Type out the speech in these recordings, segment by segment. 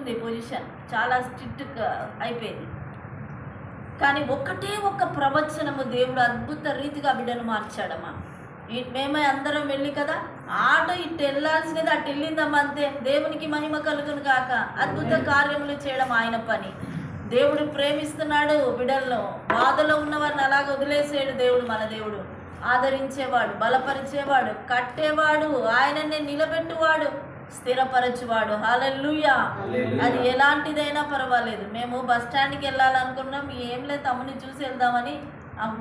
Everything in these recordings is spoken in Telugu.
ఉంది పొజిషన్, చాలా స్ట్రిక్ట్గా అయిపోయింది. కానీ ఒక్కటే ఒక్క ప్రవచనము దేవుడు అద్భుత రీతిగా బిడ్డను మార్చాడమ్మా. మేమే అందరం వెళ్ళి కదా, ఆట ఇటు వెళ్ళాల్సినది అటు వెళ్ళిందమ్మా, అంతే. దేవునికి మహిమ కలుగును కాక. అద్భుత కార్యములు చేయడం ఆయన పని. దేవుడు ప్రేమిస్తున్నాడు బిడ్డలను. బాధలో ఉన్నవారిని అలాగ వదిలేసాడు దేవుడు. మన దేవుడు ఆదరించేవాడు, బలపరిచేవాడు, కట్టేవాడు, ఆయననే నిలబెట్టువాడు, స్థిరపరచువాడు. హల్లెలూయా. అది ఎలాంటిదైనా పర్వాలేదు. మేము బస్ స్టాండ్కి వెళ్ళాలనుకున్నాం, ఏం లేదు తమ్ముని చూసి వెళ్దామని.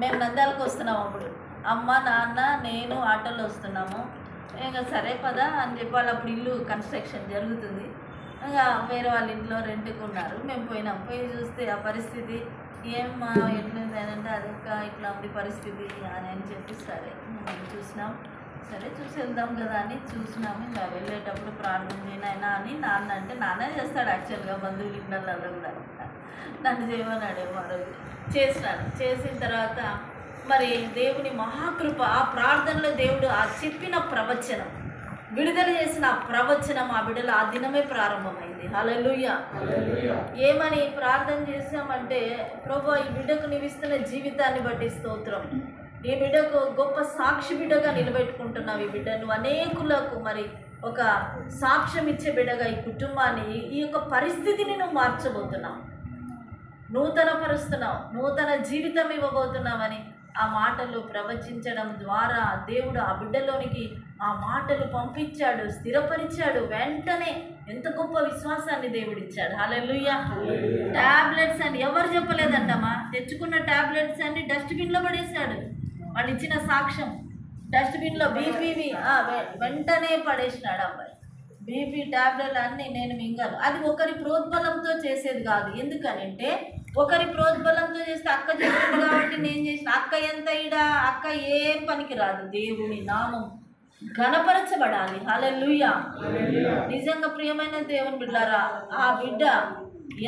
మేము నంద్యాలకు వస్తున్నాం. అప్పుడు అమ్మ నాన్న నేను ఆటోలో వస్తున్నాము. ఇంకా సరే పదా అని చెప్పి వాళ్ళు అప్పుడు ఇల్లు కన్స్ట్రక్షన్ జరుగుతుంది. ఇంకా వేరే వాళ్ళ ఇంట్లో రెంట్కి ఉన్నారు. మేము పోయినాం. పోయి చూస్తే ఆ పరిస్థితి ఏమ్మా ఎట్లుంది అని అంటే, అది ఇట్లా ఉంది పరిస్థితి అని చెప్పి సరే మేము చూసినాం. సరే చూసి వెళ్దాం కదా అని చూసినాము. ఇంకా వెళ్ళేటప్పుడు ప్రార్థన చేయనైనా అని నాన్న అంటే, నాన్నే చేస్తాడు యాక్చువల్గా బంధువులు ఇళ్ళల్లో కూడా. నన్ను చేయమన్నాడేమో ఆ రోజు. చేసినాను. చేసిన తర్వాత మరి దేవుని మహాకృప, ఆ ప్రార్థనలో దేవుడు ఆ చెప్పిన ప్రవచనం, విడుదల చేసిన ఆ ప్రవచనం ఆ బిడ్డలో ఆ దినమే ప్రారంభమైంది. హల్లెలూయా. ఏమని ప్రార్థన చేసామంటే, ప్రభువా ఈ బిడ్డకు నీవిస్తున్న జీవితాన్ని బట్టి స్తోత్రం. ఈ బిడ్డకు గొప్ప సాక్షి బిడ్డగా నిలబెట్టుకుంటున్నావు. ఈ బిడ్డ నువ్వు అనేకులకు మరి ఒక సాక్ష్యం ఇచ్చే బిడ్డగా ఈ కుటుంబాన్ని, ఈ యొక్క పరిస్థితిని నువ్వు మార్చబోతున్నావు, నూతన పరుస్తున్నావు, నూతన జీవితం ఇవ్వబోతున్నావని ఆ మాటలు ప్రవచించడం ద్వారా దేవుడు ఆ బిడ్డలోనికి ఆ మాటలు పంపించాడు, స్థిరపరిచాడు. వెంటనే ఎంత గొప్ప విశ్వాసాన్ని దేవుడిచ్చాడు. హల్లెలూయా. టాబ్లెట్స్ అని ఎవరు చెప్పలేదంటమ్మా. తెచ్చుకున్న టాబ్లెట్స్ అన్ని డస్ట్బిన్లో పడేశాడు. వాళ్ళు ఇచ్చిన సాక్ష్యం డస్ట్బిన్లో బీపీవి వెంటనే పడేసినాడు అబ్బాయి. బీపీ టాబ్లెట్లు అన్నీ నేను మింగాను. అది ఒకరి ప్రోద్బలంతో చేసేది కాదు. ఎందుకనంటే ఒకరి ప్రోద్బలంతో చేస్తే అక్క చెప్పింది కాబట్టి నేను చేసిన. అక్క ఎంత ఈడ, అక్క ఏం పనికి రాదు. దేవుని నామం ఘనపరచబడాలి. హల్లెలూయా. నిజంగా ప్రియమైన దేవుని బిడ్డారా, ఆ బిడ్డ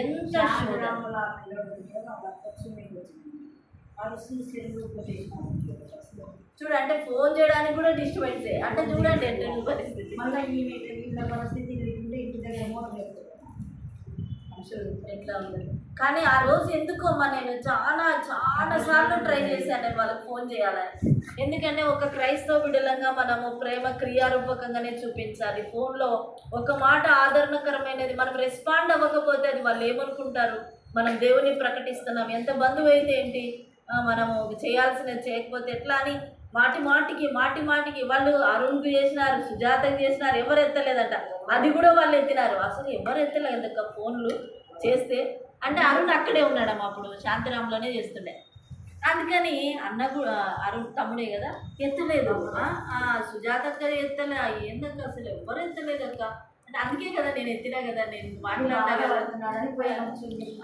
ఎంత చూడండి, ఫోన్ చేయడానికి కూడా డిస్టర్బెన్స్. అంటే చూడండి ఎంత పరిస్థితి. ఎట్లా ఉంది. కానీ ఆ రోజు ఎందుకోమ్మా నేను చాలా సార్లు ట్రై చేశాను వాళ్ళకి ఫోన్ చేయాలని. ఎందుకంటే ఒక క్రైస్తవ బిడ్డలంగా మనము ప్రేమ క్రియారూపకంగానే చూపించాలి. ఫోన్లో ఒక మాట ఆదరణకరమైనది మనం రెస్పాండ్ అవ్వకపోతే అది వాళ్ళు ఏమనుకుంటారు, మనం దేవుని ప్రకటిస్తున్నాం, ఎంత బంధువు అయితే ఏంటి, మనము చేయాల్సినది చేయకపోతే ఎట్లా అని మాటి మాటికి వాళ్ళు అరుణ్కి చేసినారు, సుజాతకి చేసినారు, ఎవరు ఎత్తలేదట. అది కూడా వాళ్ళు ఎత్తినారు. అసలు ఎవరు ఎత్తలేదక్క ఫోన్లు చేస్తే. అంటే అరుణ్ అక్కడే ఉన్నాడమ్మ, అప్పుడు శాంతిరాంలోనే చేస్తుండే. అందుకని అన్న కూడా అరుణ్ తమ్ముడే కదా, ఎత్తలేదు. సుజాతక్క ఎత్తలే, ఏందక్క అసలు ఎవరు ఎత్తలేదక్క అంటే, అందుకే కదా నేను ఎత్తినా కదా, నేను మాట్లాడినా కదా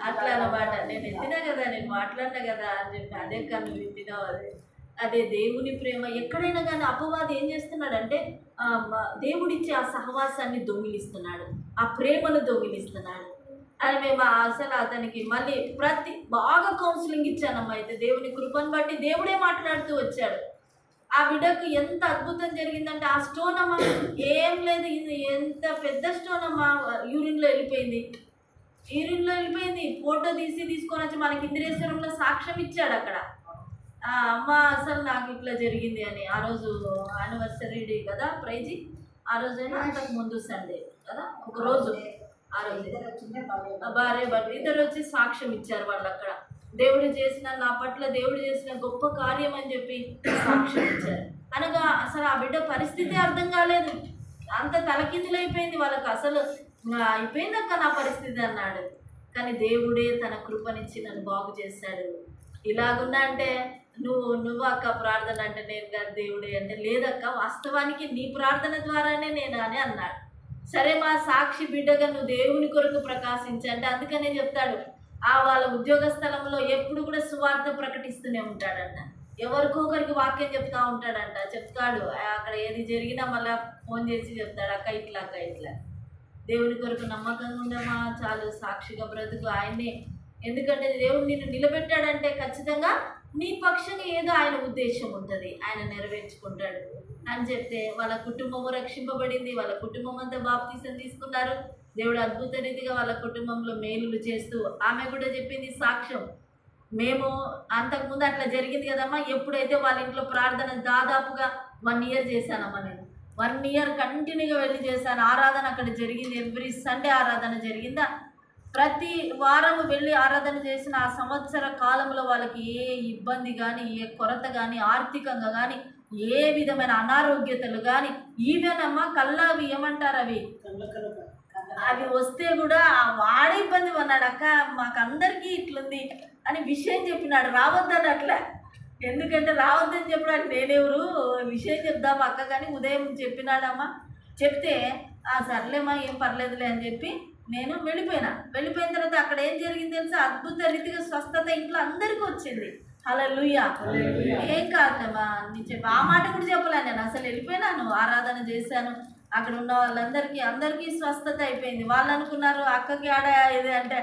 అట్లా అన్నమాట. నేను ఎత్తినా కదా, నేను మాట్లాడినా కదా అని చెప్పి. అదే కానీ నువ్వు ఎత్తినావు. అదే దేవుని ప్రేమ. ఎక్కడైనా కానీ అపవాది ఏం చేస్తున్నాడంటే దేవుడిచ్చే ఆ సహవాసాన్ని దొంగిలిస్తున్నాడు, ఆ ప్రేమను దొంగిలిస్తున్నాడు. అని మేము అసలు అతనికి మళ్ళీ బాగా కౌన్సిలింగ్ ఇచ్చానమ్మా. అయితే దేవుని కృపను బట్టి దేవుడే మాట్లాడుతూ వచ్చాడు. ఆ బిడ్డకు ఎంత అద్భుతం జరిగిందంటే, ఆ స్టోన్ అమ్మ ఏం లేదు, ఇది ఎంత పెద్ద స్టోన్ అమ్మ యూరిన్లో వెళ్ళిపోయింది. ఫోటో తీసుకొని వచ్చి మనకి ఇంద్రేశ్వరంలో సాక్ష్యం ఇచ్చాడు అక్కడ. అమ్మ అసలు నాకు ఇట్లా జరిగింది అని. ఆ రోజు యానివర్సరీ డే కదా ప్రైజీ, ఆ రోజైనా అంతకు ముందు సండే కదా, ఒక రోజు ఆ రోజు భార్య భర్త ఇద్దరు వచ్చి సాక్ష్యం ఇచ్చారు. వాళ్ళు అక్కడ నా పట్ల దేవుడు చేసిన గొప్ప కార్యం అని చెప్పి సాక్ష్యం ఇచ్చారు. అనగా అసలు ఆ బిడ్డ పరిస్థితి అర్థం కాలేదు, అంత తలకిందులైపోయింది వాళ్ళకి. అసలు అయిపోయిందక్క నా పరిస్థితి అన్నాడు. కానీ దేవుడే తన కృపనిచ్చి నన్ను బాగు చేశాడు. ఇలాగున్నా అంటే నువ్వు అక్క ప్రార్థన అంటే నేను కాదు దేవుడే అంటే, లేదక్క వాస్తవానికి నీ ప్రార్థన ద్వారానే నేను అని అన్నాడు. సరే మా సాక్షి బిడ్డగా నువ్వు దేవుని కొరకు ప్రకాశించంటే, అందుకనే చెప్తాడు వాళ్ళ ఉద్యోగ స్థలంలో ఎప్పుడు కూడా సువార్త ప్రకటిస్తూనే ఉంటాడంట. ఎవరికొకరికి వాక్యం చెప్తా ఉంటాడంట. చెప్తాడు అక్కడ ఏది జరిగినా మళ్ళీ ఫోన్ చేసి చెప్తాడు, అక్క ఇట్లా దేవుని కొరకు నమ్మకంగా ఉండమా, చాలు సాక్షిగా బ్రతుకు ఆయన్ని. ఎందుకంటే దేవుడు నిన్ను నిలబెట్టాడంటే ఖచ్చితంగా నీ పక్షంగా ఏదో ఆయన ఉద్దేశం ఉంటుంది, ఆయన నెరవేర్చుకుంటాడు. అని చెప్తే వాళ్ళ కుటుంబము రక్షింపబడింది. వాళ్ళ కుటుంబం అంతా బాప్తీసం తీసుకున్నారు. దేవుడు అద్భుత రీతిగా వాళ్ళ కుటుంబంలో మేలులు చేస్తూ ఆమె కూడా చెప్పింది సాక్ష్యం. మేము అంతకుముందు అట్లా జరిగింది కదమ్మా, ఎప్పుడైతే వాళ్ళ ఇంట్లో ప్రార్థన దాదాపుగా 1 ఇయర్ చేశానమ్మా నేను. 1 ఇయర్ కంటిన్యూగా వెళ్ళి చేశాను. ఆరాధన అక్కడ జరిగింది. ఎవ్రీ సండే ఆరాధన జరిగిందా. ప్రతి వారం వెళ్ళి ఆరాధన చేసిన ఆ సంవత్సర కాలంలో వాళ్ళకి ఏ ఇబ్బంది కానీ, ఏ కొరత కానీ, ఆర్థికంగా కానీ, ఏ విధమైన అనారోగ్యతలు కానీ, ఈవెన్ అమ్మ అవి ఏమంటారు అవి వస్తే కూడా వాడే ఇబ్బంది పన్నాడు. అక్క మాకు అందరికీ ఇట్లుంది అని విషయం చెప్పినాడు. రావద్దని అట్లా, ఎందుకంటే రావద్దని చెప్పినాడు. నేనెవరు విషయం చెప్దాం అక్క కానీ ఉదయం చెప్పినాడమ్మా. చెప్తే సర్లేమ్మా ఏం పర్లేదులే అని చెప్పి నేను వెళ్ళిపోయిన తర్వాత అక్కడ ఏం జరిగింది తెలుసా, అద్భుత రీతిగా స్వస్థత ఇంట్లో అందరికీ వచ్చింది. హల్లెలూయా. ఏం కాదమ్మా నేను చెప్పి ఆ మాట కూడా చెప్పలే. నేను అసలు వెళ్ళిపోయినాను, ఆరాధన చేశాను. అక్కడ ఉన్న వాళ్ళందరికీ స్వస్థత అయిపోయింది. వాళ్ళు అనుకున్నారు అక్కకి ఆడ ఇది అంటే